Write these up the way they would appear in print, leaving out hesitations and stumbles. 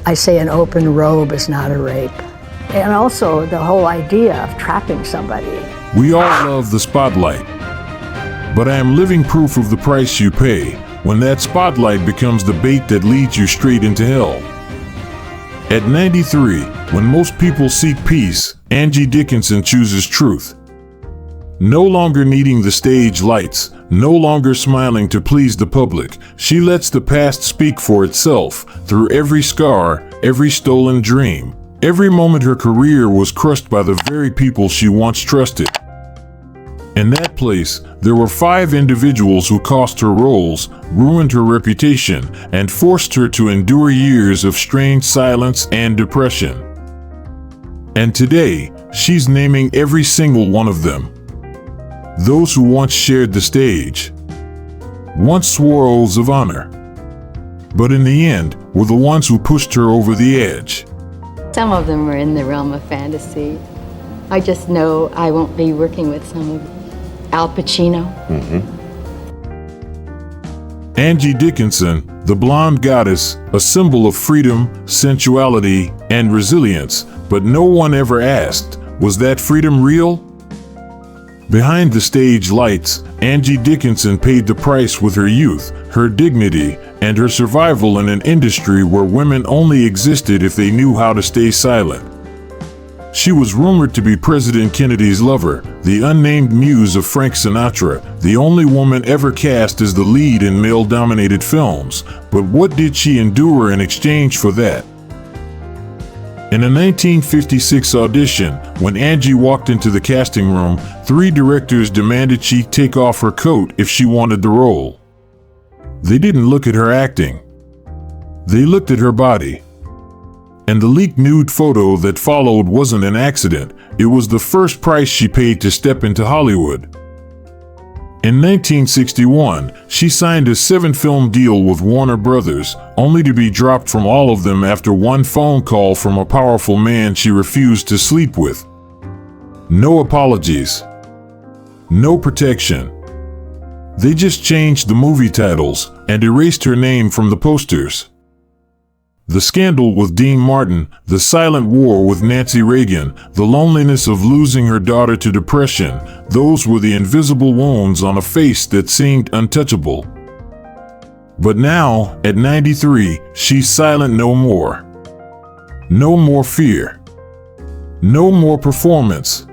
I say an open robe is not a rape. And also the whole idea of trapping somebody. We all love the spotlight, but I am living proof of the price you pay when that spotlight becomes the bait that leads you straight into hell. At 93, when most people seek peace, Angie Dickinson chooses truth. No longer needing the stage lights, no longer smiling to please the public, she lets the past speak for itself through every scar, every stolen dream, every moment her career was crushed by the very people she once trusted. In that place, there were 5 individuals who cost her roles, ruined her reputation, and forced her to endure years of strange silence and depression. And today, she's naming every single one of them. Those who once shared the stage, once swore oaths of honor, but in the end were the ones who pushed her over the edge. Some of them are in the realm of fantasy. I just know I won't be working with some of Al Pacino. Angie Dickinson, the blonde goddess, a symbol of freedom, sensuality, and resilience, but no one ever asked, was that freedom real? Behind the stage lights, Angie Dickinson paid the price with her youth, her dignity, and her survival in an industry where women only existed if they knew how to stay silent. She was rumored to be President Kennedy's lover, the unnamed muse of Frank Sinatra, the only woman ever cast as the lead in male-dominated films. But what did she endure in exchange for that? In a 1956 audition, when Angie walked into the casting room, 3 directors demanded she take off her coat if she wanted the role. They didn't look at her acting. They looked at her body. And the leaked nude photo that followed wasn't an accident. It was the first price she paid to step into Hollywood. In 1961, she signed a 7-film deal with Warner Brothers, only to be dropped from all of them after one phone call from a powerful man she refused to sleep with. No apologies. No protection. They just changed the movie titles and erased her name from the posters. The scandal with Dean Martin, the silent war with Nancy Reagan, the loneliness of losing her daughter to depression, those were the invisible wounds on a face that seemed untouchable. But now, at 93, she's silent no more. No more fear. No more performance.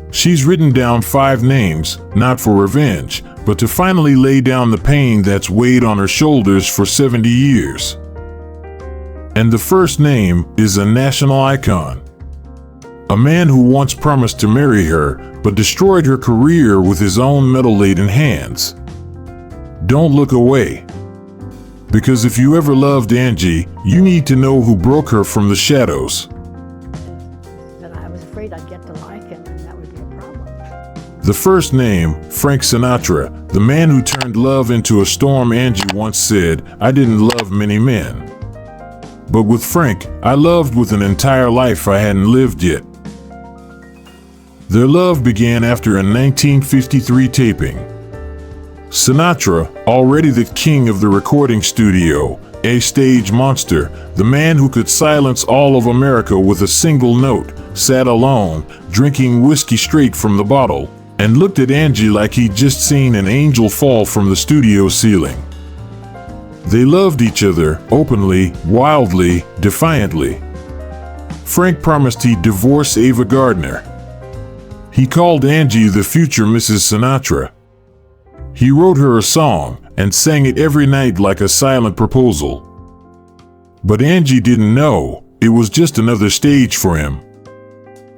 She's written down 5 names, not for revenge, but to finally lay down the pain that's weighed on her shoulders for 70 years. And the first name is a national icon. A man who once promised to marry her, but destroyed her career with his own metal-laden hands. Don't look away. Because if you ever loved Angie, you need to know who broke her from the shadows. And I was afraid I'd get to like him, and that would be a problem. The first name, Frank Sinatra, the man who turned love into a storm. Angie once said, "I didn't love many men. But with Frank, I loved with an entire life I hadn't lived yet." Their love began after a 1953 taping. Sinatra, already the king of the recording studio, a stage monster, the man who could silence all of America with a single note, sat alone, drinking whiskey straight from the bottle, and looked at Angie like he'd just seen an angel fall from the studio ceiling. They loved each other, openly, wildly, defiantly. Frank promised he'd divorce Ava Gardner. He called Angie the future Mrs. Sinatra. He wrote her a song and sang it every night like a silent proposal. But Angie didn't know, it was just another stage for him.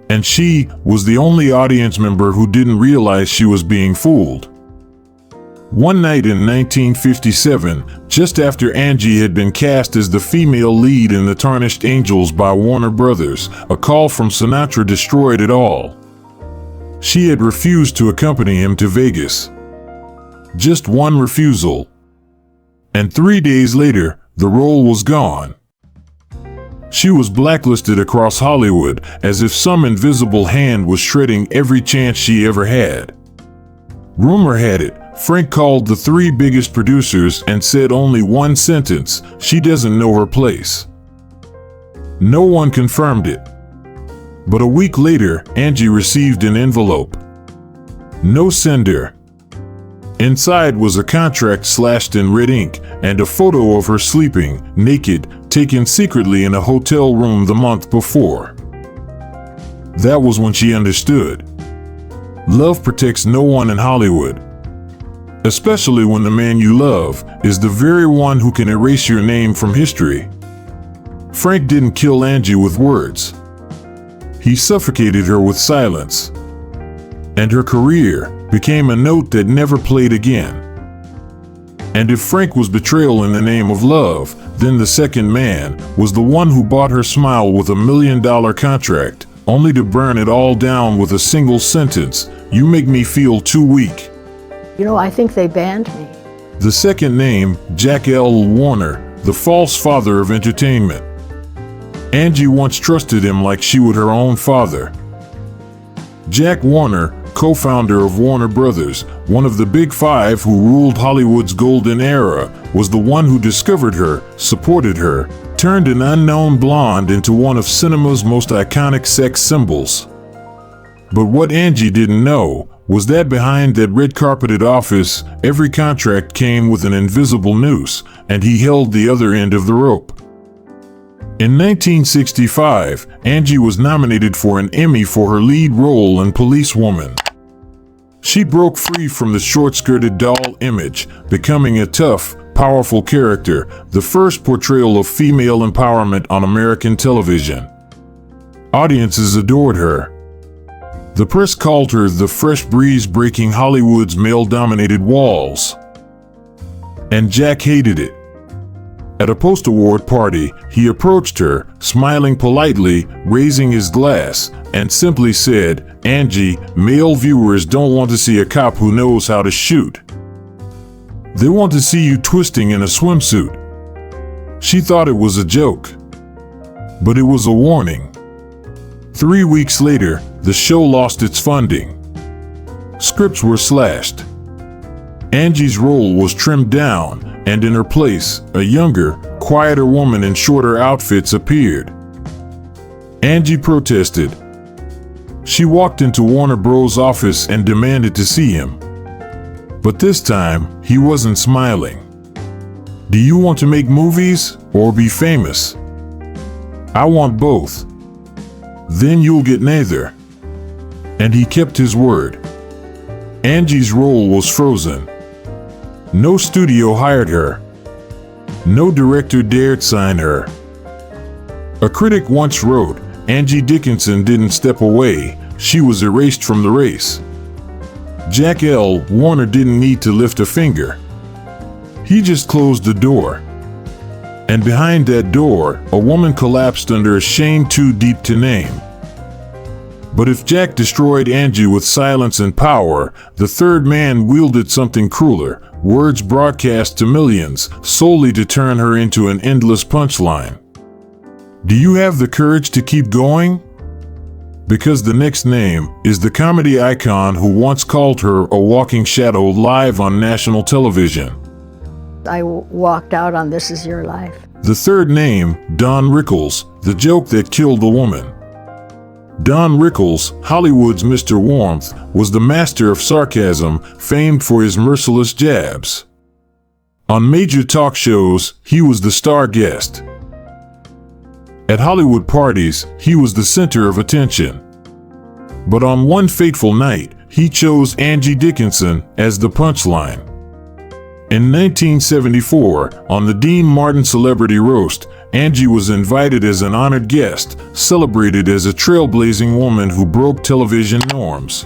And she was the only audience member who didn't realize she was being fooled. One night in 1957, just after Angie had been cast as the female lead in The Tarnished Angels by Warner Brothers, a call from Sinatra destroyed it all. She had refused to accompany him to Vegas. Just one refusal. And 3 days later, the role was gone. She was blacklisted across Hollywood as if some invisible hand was shredding every chance she ever had. Rumor had it, Frank called the 3 biggest producers and said only one sentence: "She doesn't know her place." No one confirmed it. But a week later, Angie received an envelope. No sender. Inside was a contract slashed in red ink and a photo of her sleeping, naked, taken secretly in a hotel room the month before. That was when she understood. Love protects no one in Hollywood. Especially when the man you love is the very one who can erase your name from history. Frank didn't kill Angie with words. He suffocated her with silence. And her career became a note that never played again. And if Frank was betrayal in the name of love, then the second man was the one who bought her smile with $1 million contract, only to burn it all down with a single sentence, "You make me feel too weak." You know, I think they banned me. The second name, Jack L. Warner, the false father of entertainment. Angie once trusted him like she would her own father. Jack Warner, co-founder of Warner Brothers, one of the big five who ruled Hollywood's golden era, was the one who discovered her, supported her, turned an unknown blonde into one of cinema's most iconic sex symbols. But what Angie didn't know was that behind that red-carpeted office, every contract came with an invisible noose, and he held the other end of the rope. In 1965, Angie was nominated for an Emmy for her lead role in Policewoman. She broke free from the short-skirted doll image, becoming a tough, powerful character, the first portrayal of female empowerment on American television. Audiences adored her. The press called her the fresh breeze breaking Hollywood's male-dominated walls. And Jack hated it. At a post-award party, he approached her, smiling politely, raising his glass, and simply said, "Angie, male viewers don't want to see a cop who knows how to shoot. They want to see you twisting in a swimsuit." She thought it was a joke. But it was a warning. 3 weeks later, the show lost its funding. Scripts were slashed. Angie's role was trimmed down, and in her place, a younger, quieter woman in shorter outfits appeared. Angie protested. She walked into Warner Bros. Office and demanded to see him. But this time, he wasn't smiling. "Do you want to make movies or be famous?" "I want both." "Then you'll get neither." And he kept his word. Angie's role was frozen. No studio hired her. No director dared sign her. A critic once wrote, "Angie Dickinson didn't step away, she was erased from the race." Jack L. Warner didn't need to lift a finger. He just closed the door. And behind that door, a woman collapsed under a shame too deep to name. But if Jack destroyed Angie with silence and power, the third man wielded something crueler, words broadcast to millions, solely to turn her into an endless punchline. Do you have the courage to keep going? Because the next name is the comedy icon who once called her a walking shadow live on national television. I walked out on This Is Your Life. The third name, Don Rickles, the joke that killed the woman. Don Rickles, Hollywood's Mr. Warmth, was the master of sarcasm, famed for his merciless jabs. On major talk shows, he was the star guest. At Hollywood parties, he was the center of attention. But on one fateful night, he chose Angie Dickinson as the punchline. In 1974, on the Dean Martin Celebrity Roast, Angie was invited as an honored guest, celebrated as a trailblazing woman who broke television norms.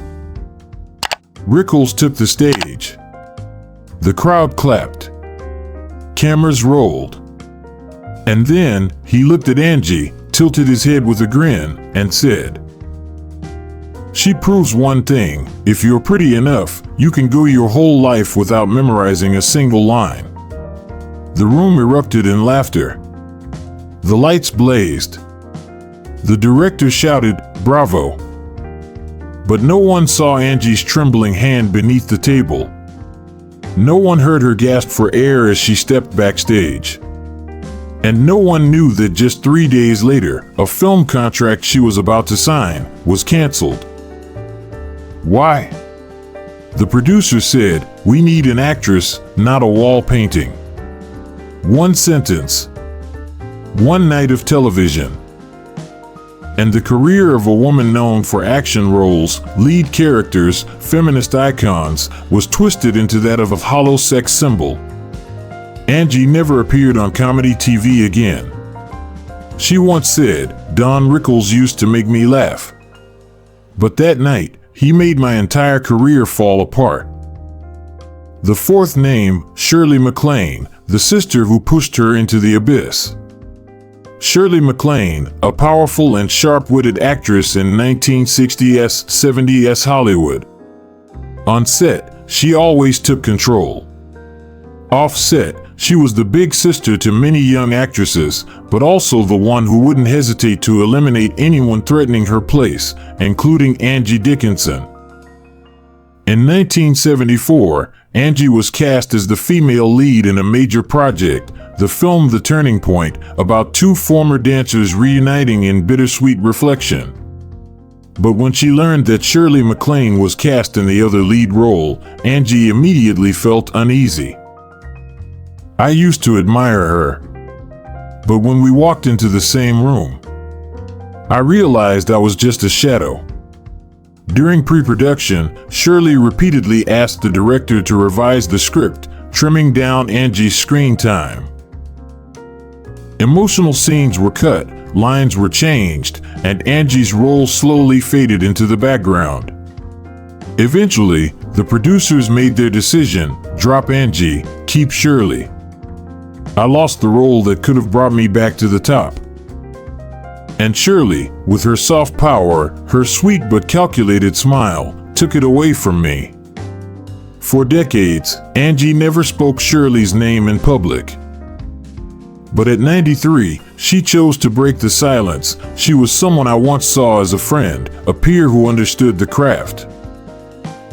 Rickles took the stage. The crowd clapped. Cameras rolled. And then, he looked at Angie, tilted his head with a grin, and said, "She proves one thing, if you're pretty enough, you can go your whole life without memorizing a single line." The room erupted in laughter. The lights blazed. The director shouted, "Bravo!" But no one saw Angie's trembling hand beneath the table. No one heard her gasp for air as she stepped backstage. And no one knew that just 3 days later, a film contract she was about to sign was canceled. Why? The producer said, "We need an actress, not a wall painting." One sentence. One night of television. And the career of a woman known for action roles, lead characters, feminist icons, was twisted into that of a hollow sex symbol. Angie never appeared on comedy TV again. She once said, "Don Rickles used to make me laugh. But that night, he made my entire career fall apart." The fourth name, Shirley MacLaine, the sister who pushed her into the abyss. Shirley MacLaine, a powerful and sharp-witted actress in 1960s, 70s Hollywood. On set, she always took control. Off set, she was the big sister to many young actresses, but also the one who wouldn't hesitate to eliminate anyone threatening her place, including Angie Dickinson. In 1974, Angie was cast as the female lead in a major project, the film The Turning Point, about two former dancers reuniting in bittersweet reflection. But when she learned that Shirley MacLaine was cast in the other lead role, Angie immediately felt uneasy. I used to admire her. But when we walked into the same room, I realized I was just a shadow. During pre-production, Shirley repeatedly asked the director to revise the script, trimming down Angie's screen time. Emotional scenes were cut, lines were changed, and Angie's role slowly faded into the background. Eventually, the producers made their decision: drop Angie, keep Shirley. I lost the role that could have brought me back to the top. And Shirley, with her soft power, her sweet but calculated smile, took it away from me. For decades, Angie never spoke Shirley's name in public. But at 93, she chose to break the silence. She was someone I once saw as a friend, a peer who understood the craft.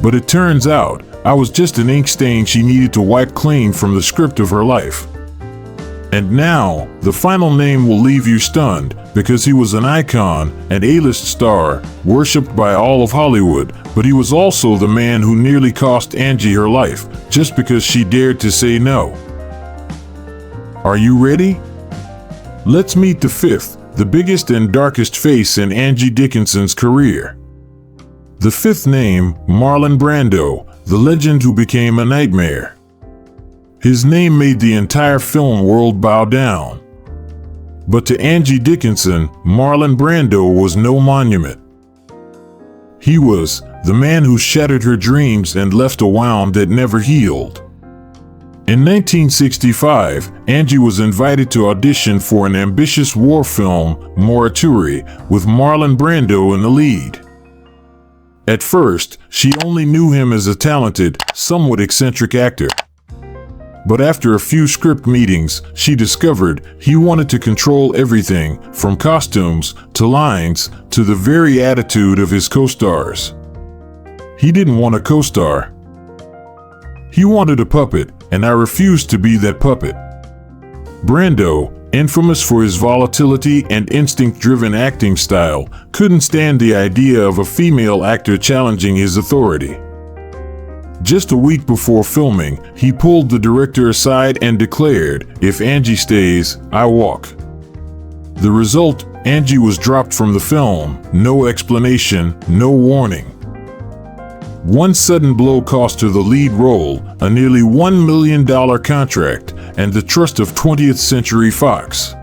But it turns out, I was just an ink stain she needed to wipe clean from the script of her life. And now, the final name will leave you stunned, because he was an icon, an A-list star, worshipped by all of Hollywood, but he was also the man who nearly cost Angie her life, just because she dared to say no. Are you ready? Let's meet the fifth, the biggest and darkest face in Angie Dickinson's career. The fifth name, Marlon Brando, the legend who became a nightmare. His name made the entire film world bow down. But to Angie Dickinson, Marlon Brando was no monument. He was the man who shattered her dreams and left a wound that never healed. In 1965, Angie was invited to audition for an ambitious war film, Morituri, with Marlon Brando in the lead. At first, she only knew him as a talented, somewhat eccentric actor. But after a few script meetings, she discovered he wanted to control everything, from costumes, to lines, to the very attitude of his co-stars. He didn't want a co-star. He wanted a puppet, and I refused to be that puppet. Brando, infamous for his volatility and instinct-driven acting style, couldn't stand the idea of a female actor challenging his authority. Just a week before filming, he pulled the director aside and declared, "If Angie stays, I walk." The result, Angie was dropped from the film, no explanation, no warning. One sudden blow cost her the lead role, a nearly $1 million contract, and the trust of 20th Century Fox.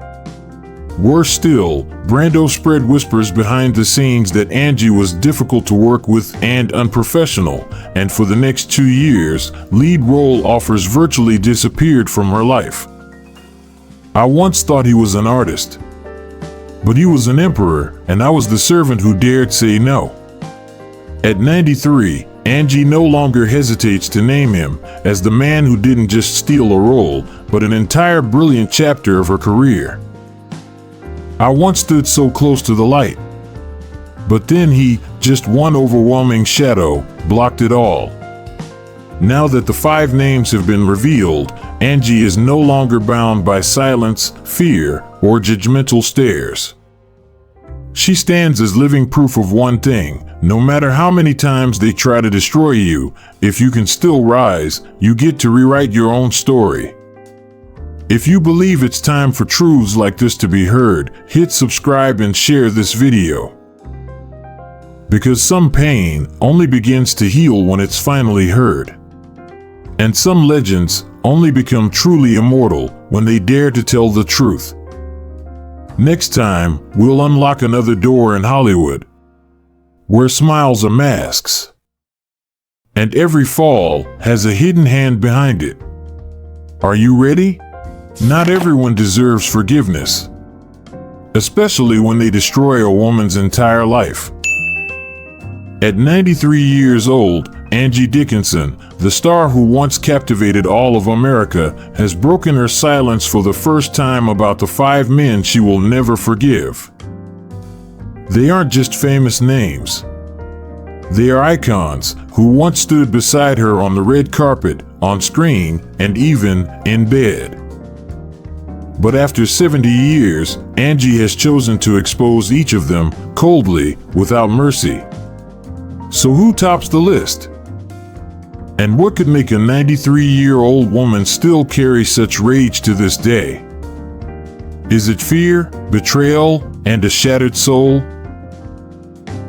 Worse still, Brando spread whispers behind the scenes that Angie was difficult to work with and unprofessional, and for the next 2 years, lead role offers virtually disappeared from her life. I once thought he was an artist. But he was an emperor, and I was the servant who dared say no. At 93, Angie no longer hesitates to name him as the man who didn't just steal a role, but an entire brilliant chapter of her career. I once stood so close to the light. But then he, just one overwhelming shadow, blocked it all. Now that the 5 names have been revealed, Angie is no longer bound by silence, fear, or judgmental stares. She stands as living proof of one thing: no matter how many times they try to destroy you, if you can still rise, you get to rewrite your own story. If you believe it's time for truths like this to be heard, hit subscribe and share this video. Because some pain only begins to heal when it's finally heard. And some legends only become truly immortal when they dare to tell the truth. Next time, we'll unlock another door in Hollywood, where smiles are masks, and every fall has a hidden hand behind it. Are you ready? Not everyone deserves forgiveness, especially when they destroy a woman's entire life. At 93 years old, Angie Dickinson, the star who once captivated all of America, has broken her silence for the first time about the 5 men she will never forgive. They aren't just famous names. They are icons who once stood beside her on the red carpet, on screen, and even in bed. But after 70 years, Angie has chosen to expose each of them coldly, without mercy. So who tops the list? And what could make a 93-year-old woman still carry such rage to this day? Is it fear, betrayal, and a shattered soul?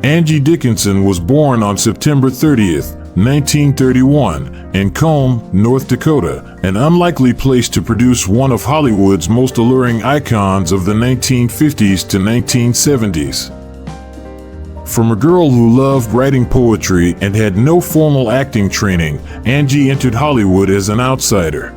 Angie Dickinson was born on September 30th, 1931, in Combe, North Dakota, an unlikely place to produce one of Hollywood's most alluring icons of the 1950s to 1970s. From a girl who loved writing poetry and had no formal acting training, Angie entered Hollywood as an outsider.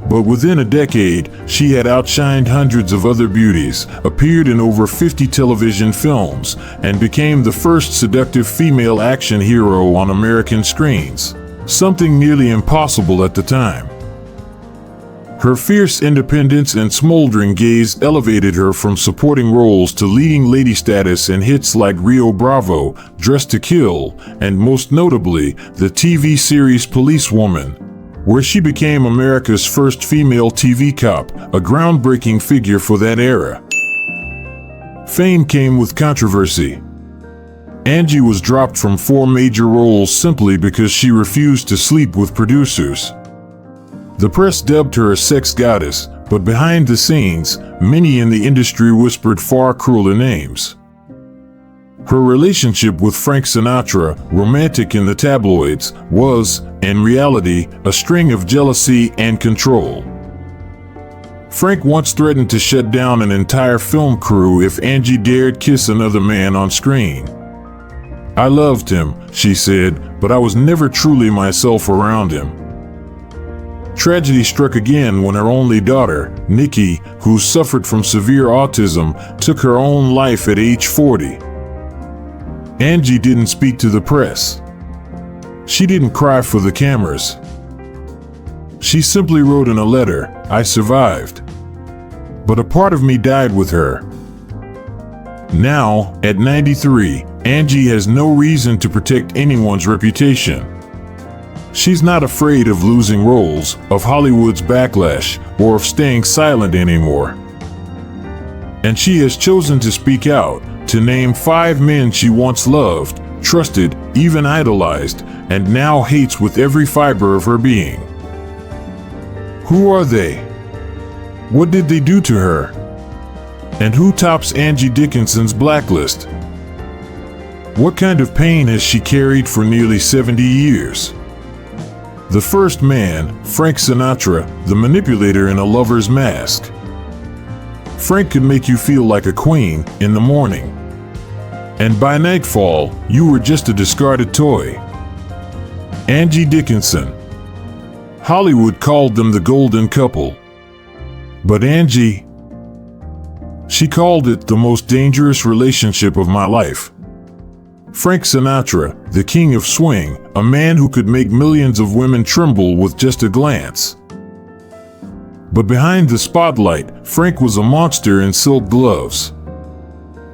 But within a decade, she had outshined hundreds of other beauties, appeared in over 50 television films, and became the first seductive female action hero on American screens, something nearly impossible at the time. Her fierce independence and smoldering gaze elevated her from supporting roles to leading lady status in hits like Rio Bravo, Dressed to Kill, and most notably, the TV series Policewoman, where she became America's first female TV cop, a groundbreaking figure for that era. Fame came with controversy. Angie was dropped from 4 major roles simply because she refused to sleep with producers. The press dubbed her a sex goddess, but behind the scenes, many in the industry whispered far crueler names. Her relationship with Frank Sinatra, romantic in the tabloids, was, in reality, a string of jealousy and control. Frank once threatened to shut down an entire film crew if Angie dared kiss another man on screen. "I loved him," she said, "but I was never truly myself around him." Tragedy struck again when her only daughter, Nikki, who suffered from severe autism, took her own life at age 40. Angie didn't speak to the press. She didn't cry for the cameras. She simply wrote in a letter, "I survived. But a part of me died with her." Now, at 93, Angie has no reason to protect anyone's reputation. She's not afraid of losing roles, of Hollywood's backlash, or of staying silent anymore. And she has chosen to speak out, to name 5 men she once loved, trusted, even idolized, and now hates with every fiber of her being. Who are they? What did they do to her? And who tops Angie Dickinson's blacklist? What kind of pain has she carried for nearly 70 years? The first man, Frank Sinatra, the manipulator in A Lover's Mask. Frank could make you feel like a queen in the morning, and by nightfall, you were just a discarded toy. Angie Dickinson. Hollywood called them the golden couple. But Angie, she called it the most dangerous relationship of my life. Frank Sinatra, the king of swing, a man who could make millions of women tremble with just a glance. But behind the spotlight, Frank was a monster in silk gloves.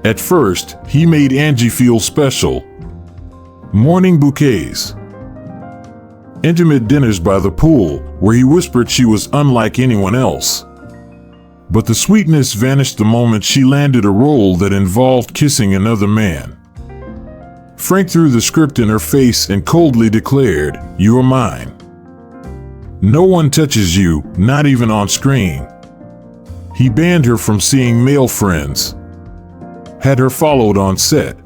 At first, he made Angie feel special. Morning bouquets, intimate dinners by the pool, where he whispered she was unlike anyone else. But the sweetness vanished the moment she landed a role that involved kissing another man. Frank threw the script in her face and coldly declared, "You are mine. No one touches you, not even on screen." He banned her from seeing male friends, had her followed on set.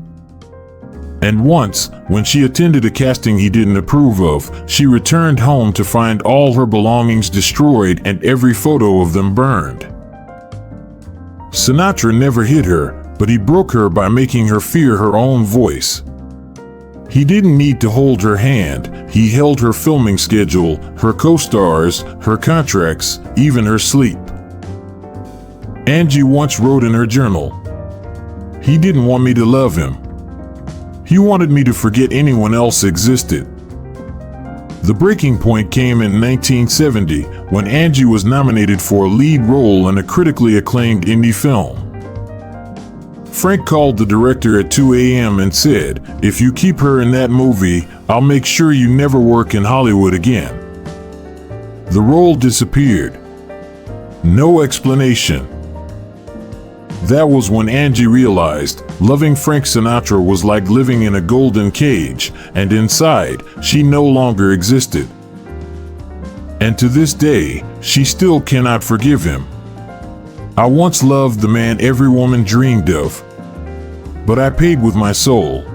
And once, when she attended a casting he didn't approve of, she returned home to find all her belongings destroyed and every photo of them burned. Sinatra never hit her, but he broke her by making her fear her own voice. He didn't need to hold her hand, he held her filming schedule, her co-stars, her contracts, even her sleep. Angie once wrote in her journal, "He didn't want me to love him. He wanted me to forget anyone else existed." The breaking point came in 1970 when Angie was nominated for a lead role in a critically acclaimed indie film. Frank called the director at 2 a.m. and said, "If you keep her in that movie, I'll make sure you never work in Hollywood again." The role disappeared. No explanation. That was when Angie realized loving Frank Sinatra was like living in a golden cage, and inside, she no longer existed. And to this day, she still cannot forgive him. "I once loved the man every woman dreamed of, but I paid with my soul."